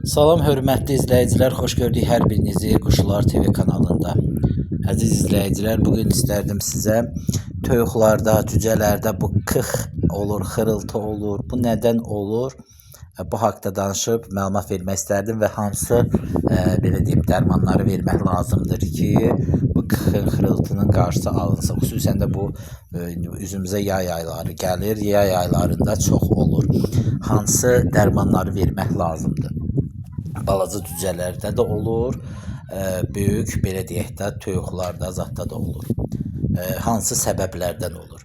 Salam hörmətli izləyicilər, xoş gördük hər birinizi Quşlar TV kanalında. Əziz izləyicilər, bugün istərdim sizə toyuqlarda, cücələrdə bu kıx olur, xırıltı olur. Bu nədən olur? Bu haqqda danışıb məlumat vermək istərdim və hansı belə deyim, dərmanları vermək lazımdır ki, bu xırıltının qarşısı alınsın. Xüsusən də bu üzümüzə yay ayları gəlir. Yay aylarında çox olur. Hansı dərmanları vermək lazımdır? Balaca cücələrdə də olur, böyük belə deyək də toyuqlarda, zətdə də olur. Hansı səbəblərdən olur?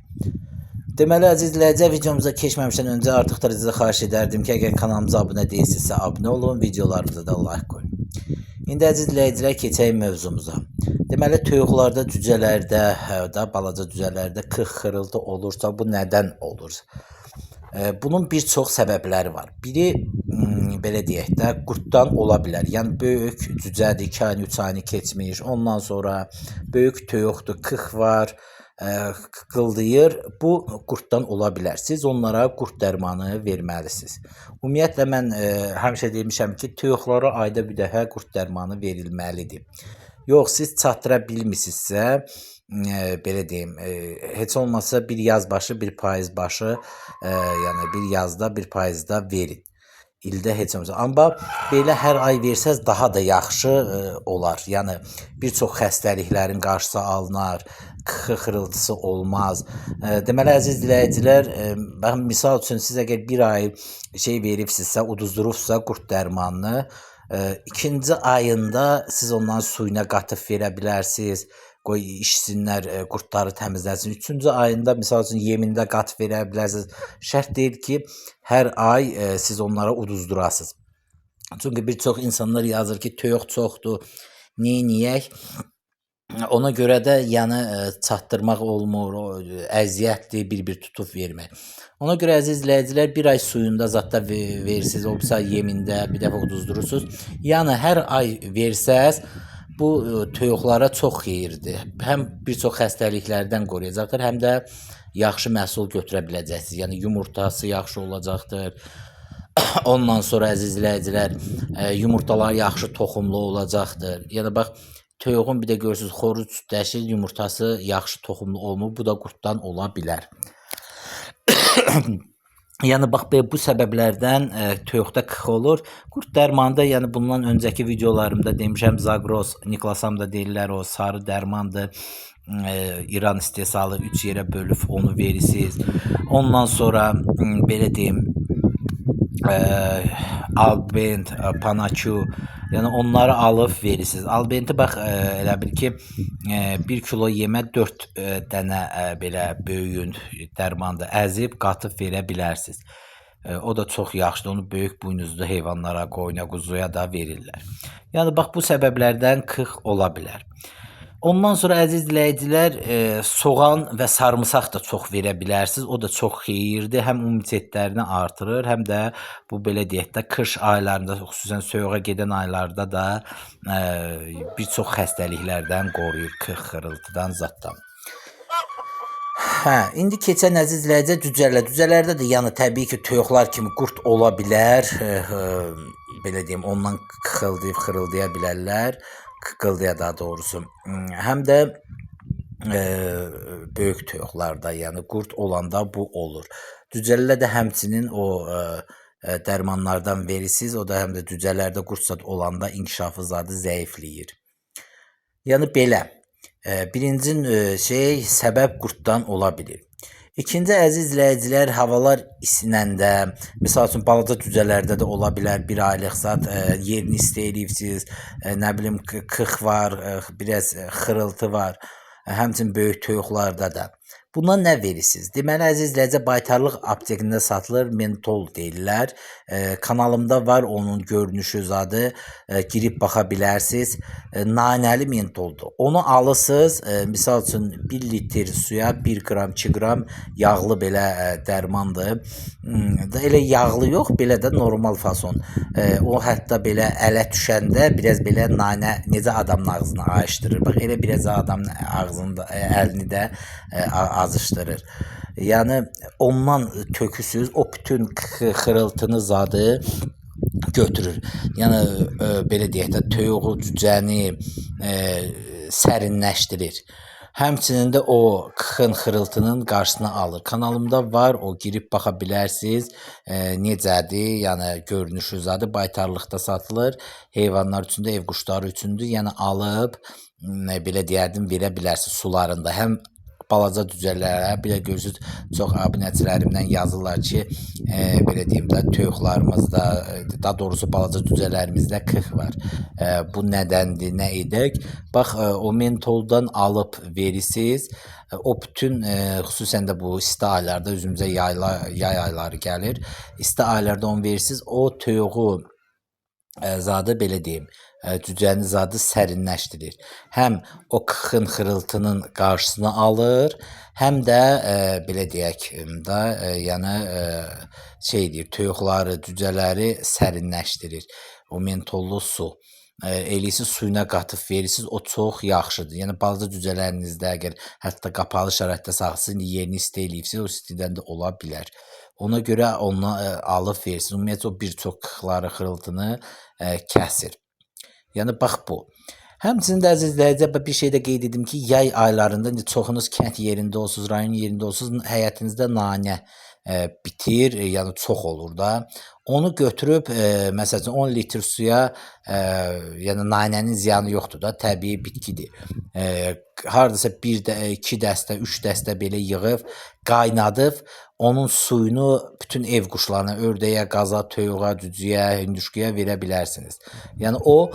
Deməli, əziz izləyicilər, videomuza keçməmişdən öncə artıq da sizə xahiş edərdim ki, əgər kanalımıza abunə deyilsinizsə abunə olun, videolarımıza da like qoyun. İndi əziz izləyicilər, keçək mövzumuza. Deməli, toyuqlarda, cücələrdə, da balaca cücələrdə xırıltı olursa, bu nədən olur? Bunun bir çox səbəbləri var. Biri, belə deyək də, qurtdan ola bilər. Yəni, böyük cücədir, 2 ayını, 3 ayını keçmiş. Ondan sonra böyük toyuqdur, kıx var, qıldıyır. Bu qurtdan ola bilər. Siz onlara qurt dərmanı verməlisiniz. Ümumiyyətlə, mən həmişə demişəm ki, toyuqlara ayda bir dəfə qurt dərmanı verilməlidir. Yox, siz çatdıra bilmirsinizsə, belə deyim, heç olmasa bir yaz başı, bir payız başı, yəni bir yazda, bir payızda verin. İldə heç olmasa. Amma belə hər ay versəz daha da yaxşı olar. Yəni bir çox xəstəliklərin qarşısı alınar, xırıltısı olmaz. Deməli, əziz izləyicilər, baxın, misal üçün siz əgər bir ay şey veribsinizsə, uduzdurubsa qurt dərmanını, ikinci ayında siz ondan suyuna qatıb verə bilərsiniz. Qoy içsinlər, qurtları təmizləsin. Üçüncü ayında, misal üçün, yemində qat verə bilərsiniz. Şərt deyil ki, hər ay siz onlara uduzdurasınız. Çünki bir çox insanlar yazır ki, toyuq çoxdur, neyniyək? Ona görə də yəni çatdırmaq olmur, əziyyətdir, bir-bir tutub vermək. Ona görə əziz izləyicilər, bir ay suyunda zətdə verirsiniz, olsa yemində bir dəfə uduzdurursunuz. Yəni hər ay versəz, bu toyuqlara çox xeyirdir. Həm bir çox xəstəliklərdən qoruyacaqdır, həm də yaxşı məhsul götürə biləcəksiniz. Yəni yumurtası yaxşı olacaqdır. Ondan sonra əziz izləyicilər, yumurtalar yaxşı toxumlu olacaqdır. Yəni bax, toyuğun bir də görürsünüz, xoruz dəşil yumurtası yaxşı toxumlu olmur. Bu da qurtdan ola bilər. Yəni bax, bu səbəblərdən toyuqda kıx olur. Qurt dərmanında, yəni bundan öncəki videolarımda demişəm, Zagros, Niklasam da deyirlər, o sarı dərmandır. İran istehsalı 3 yerə bölüb onu verirsiniz. Ondan sonra belə deyim, Albent, Panaçu, yəni onları alıb verirsiniz. Albenti bax, elə bil ki, 1 kilo yemə 4 dənə belə böyüyün dərmanda əzib, qatıb verə bilərsiniz. O da çox yaxşıdır. Onu böyük buynuzlu heyvanlara, qoyuna, quzuya da verirlər. Yəni bax, bu səbəblərdən kıx ola bilər. Ondan sonra əziz izləyicilər, soğan və sarımsaq da çox verə bilərsiniz. O da çox xeyirdir. Həm immunitetlərini artırır, həm də bu belə deyək də qış aylarında, xüsusən soyuğa gedən aylarda da bir çox xəstəliklərdən qoruyur, xırıltıdan, zaddan. İndi keçən əziz izləyicilər cücələr. Cücələrdə də yəni təbii ki, toyuqlar kimi qurt ola bilər. Belə deyim, ondan xırıldayıb xırıldaya bilərlər. Qıqıldıya daha doğrusu. Həm də böyük toyuqlarda, yəni qurt olanda bu olur. Cücələrdə də həmçinin o dərmanlardan verirsiniz. O da həm də cücələrdə qurt olanda inkişafı zadı zəifləyir. Yəni belə. Birinci səbəb qurtdan ola bilir. İkinci, əziz izləyicilər, havalar isinəndə, misal üçün, balaca cücələrdə də ola bilər, bir aylıq zat yerini istəyirsiniz, nə bilim, kıx var, biraz xırıltı var, həmçinin böyük toyuqlarda da. Buna nə verirsiniz? Deməli, əziz izləyicilər, baytarlıq aptekində satılır, mentol deyirlər. Kanalımda var onun görünüşü zadı, girib baxa bilərsiniz. Nanəli mentoldur. Onu alırsınız, misal üçün 1 litr suya 1 qram, 2 qram yağlı belə dərmandır. Elə yağlı yox, belə də normal fason. O hətta belə ələ düşəndə biraz belə nanə necə adamın ağzını açdırır. Bax, elə biraz adamın ağzını, əlini də azışdırır. Yəni ondan töküsüz, o bütün xırıltını zadı götürür. Yəni belə deyək də toyuğu, cücəni sərinləşdirir. Həmçinin də o kıxın, xırıltının qarşısını alır. Kanalımda var, o girib baxa bilərsiniz. Necədir? Yəni görünüşü zadı baytarlıqda satılır. Heyvanlar üçün də, ev quşları üçündür. Yəni alıb belə deyərdim verə bilərsiniz sularında. Həm balaca cücələrə, bir də görürsüz çox abunəçilərimdən yazırlar ki, belə deyim də toyuqlarımızda, daha doğrusu balaca cücələrimizdə kıx var. Bu nədəndir, nə edək? Bax, o mentoldan alıb verirsiniz. O bütün xüsusən də bu isti aylarda üzümüzə yay ayları gəlir. İsti aylarda onu verirsiniz. O toyuğu zadı belə deyim, cücəni zadı sərinləşdirir. Həm o kıxın, xırıltının qarşısını alır, həm də belə deyək də, yəni şeydir, toyuqları, cücələri sərinləşdirir. O mentollu su. Elisi suyuna qatıb verirsiniz, o çox yaxşıdır. Yəni balaca cücələrinizdə əgər hətta qapalı şəraitdə saxlasın, yerini isti eləyibsiniz, o istidən də ola bilər. Ona görə onu alıb verirsiniz. Ümumiyyətlə o bir çox kıxları, xırıltını kəsir. Yəni bax bu. Həmçinin də əziz izləyicilər, bir şey də qeyd edim ki, yay aylarında çoxunuz kənd yerində olsunuz, rayon yerində olsunuz, həyətinizdə nanə bitir, yəni çox olur da. Onu götürüb məsələn 10 litr suya, yəni nanənin ziyanı yoxdur da, təbii bitkidir. Hardasa 2 dəstə, 3 dəstə belə yığıb, qaynadıb, onun suyunu bütün ev quşlarına, ördəyə, qaza, toyuğa, cücüyə, hündüşküyə verə bilərsiniz. Yəni o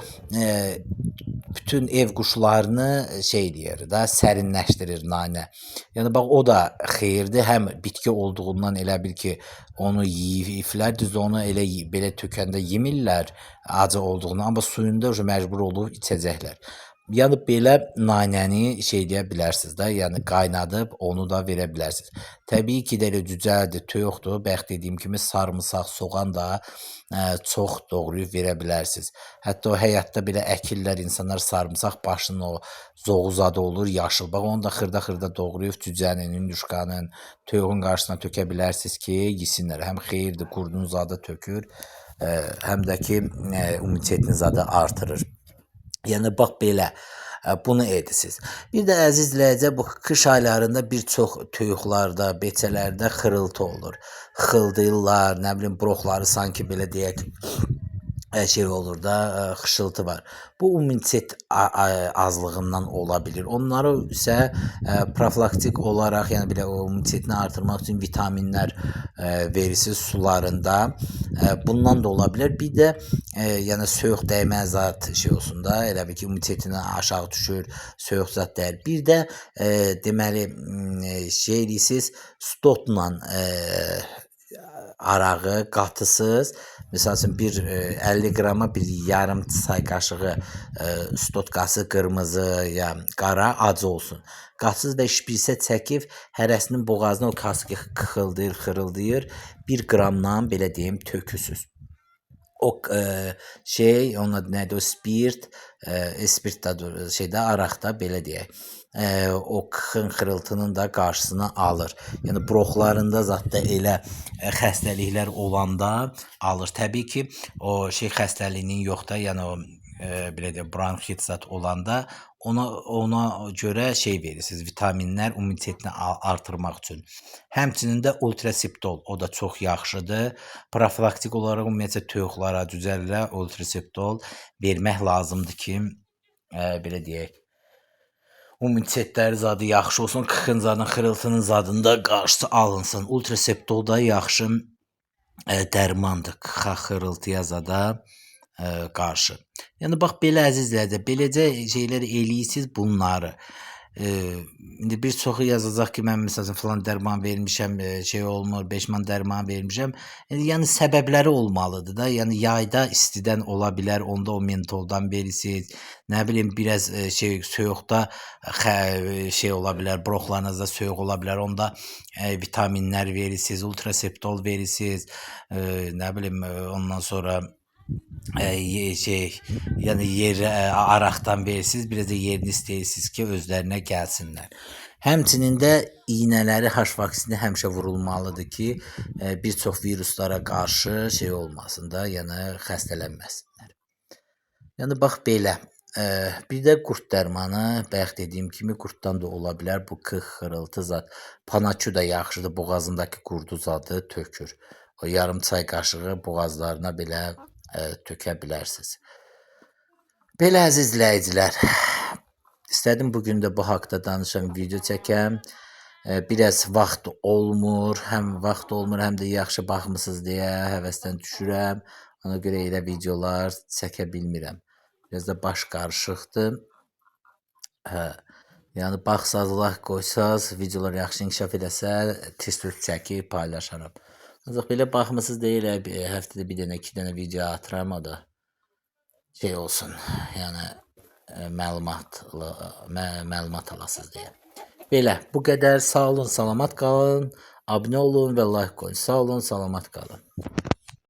bütün ev quşlarını şey deyir də, sərinləşdirir nanə. Yəni bax o da xeyirdir. Həm bitki olduğundan elə bil ki, onu yeyiblər, düzdür onu elə belə tökəndə yemirlər acı olduğunu, amma suyunda məcbur olub içəcəklər. Yəni belə nanəni şey deyə bilərsiniz də, yəni qaynadıb onu da verə bilərsiniz. Təbii ki, də elə cücədir, toyuqdur. Bayaq dediyim kimi sarımsaq, soğan da çox doğrayıb verə bilərsiniz. Hətta o həyatda belə əkirlər insanlar sarımsaq başının o zoğu zadı olur, yaşıl. Bax onu da xırda-xırda doğrayıb cücənin, hündüşkanın, toyuğun qarşısına tökə bilərsiniz ki, yesinlər. Həm xeyirdir, qurdun zadı tökür, həm də ki, immunitetin zadı artırır. Yəni bax belə bunu edirsiniz. Bir də əziz izləyicilər, bu qış aylarında bir çox toyuqlarda, beçələrdə xırıltı olur. Xıldırlar, nə bilim broxları sanki belə deyək şey olur da, xışıltı var. Bu immunitet azlığından ola bilir. Onları isə profilaktik olaraq, yəni belə o immunitetini artırmaq üçün vitaminlər verirsiniz sularında. Bundan da ola bilər. Bir də yəni soyuq dəymə zat şey olsun da, elə bil ki immunitetini aşağı düşür, soyuq zat dəyər. Bir də deməli şey edirsiniz, stotla arağı qatısız. Məsəl üçün bir 50 qrama bir yarım çay qaşığı stotqası qırmızı ya qara acı olsun. Qatsız və şpirsə çəkib hərəsinin boğazına o kaskı qıxıldayır, xırıldayır. 1 qramdan belə deyim töküsüz. O şey, onun adı nədir? O spirt, spirt da şeydə araqda belə deyək. O kıxın, xırıltının da qarşısını alır. Yəni broxlarında zətdə elə xəstəliklər olanda alır. Təbii ki, o şey xəstəliyinin yox da, yəni o belə deyək, bronxit zat olanda ona görə şey verirsiniz, vitaminlər immunitetini artırmaq üçün. Həmçinin də ultraseptol, o da çox yaxşıdır. Profilaktik olaraq ümumiyyətlə toyuqlara, cücələrə ultraseptol vermək lazımdır ki, belə deyək, immunitetləri zadı yaxşı olsun, kıxın zadının, xırıltının zadında qarşısı alınsın. Ultraseptol da yaxşı dərmandır kıxa, xırıltıya zada qarşı. Yəni bax belə əziz izləyicilər, beləcə şeylər eləyirsiniz bunları. İndi bir çoxu yazacaq ki, mən məsələn falan dərman vermişəm, şey olmur, 5 man dərman vermişəm. Yəni səbəbləri olmalıdır da. Yəni yayda istidən ola bilər, onda o mentoldan verirsiniz. Nə bilim biraz şey soyuqda şey ola bilər, broxlarınızda soyuq ola bilər, onda vitaminlər verirsiniz, ultraseptol verirsiniz. Nə bilim ondan sonra şey, yəni yer araqdan verirsiniz, biraz da yerini istəyirsiniz ki, özlərinə gəlsinlər. Həmçinin də iynələri H vaksini həmişə vurulmalıdır ki, bir çox viruslara qarşı şey olmasın da, yəni xəstələnməsinlər. Yəni bax belə. Bir də qurd dərmanı, bayaq dediyim kimi qurddan da ola bilər bu qıx, xırıltı zad. Panaçu da yaxşıdır, boğazındakı qurdu zadı tökür. O yarım çay qaşığı boğazlarına belə tökə bilərsiniz. Belə əziz izləyicilər, istədim bugün də bu haqda danışam, video çəkəm. Biraz vaxt olmur, həm vaxt olmur, həm də yaxşı baxmısınız deyə həvəsdən düşürəm. Ona görə elə videolar çəkə bilmirəm. Biraz da baş qarışıqdır. Yəni baxsazlar qoysaz, videolar yaxşı inkişaf edəsə, tez-tez çəkib paylaşaram. Ancaq belə baxmısınız deyə həftədə bir dənə, 2 dənə video atıram, o da şey olsun. Yəni məlumat alasınız deyə. Belə, bu qədər. Sağ olun, salamat qalın. Abunə olun və like qoyun. Sağ olun, salamat qalın.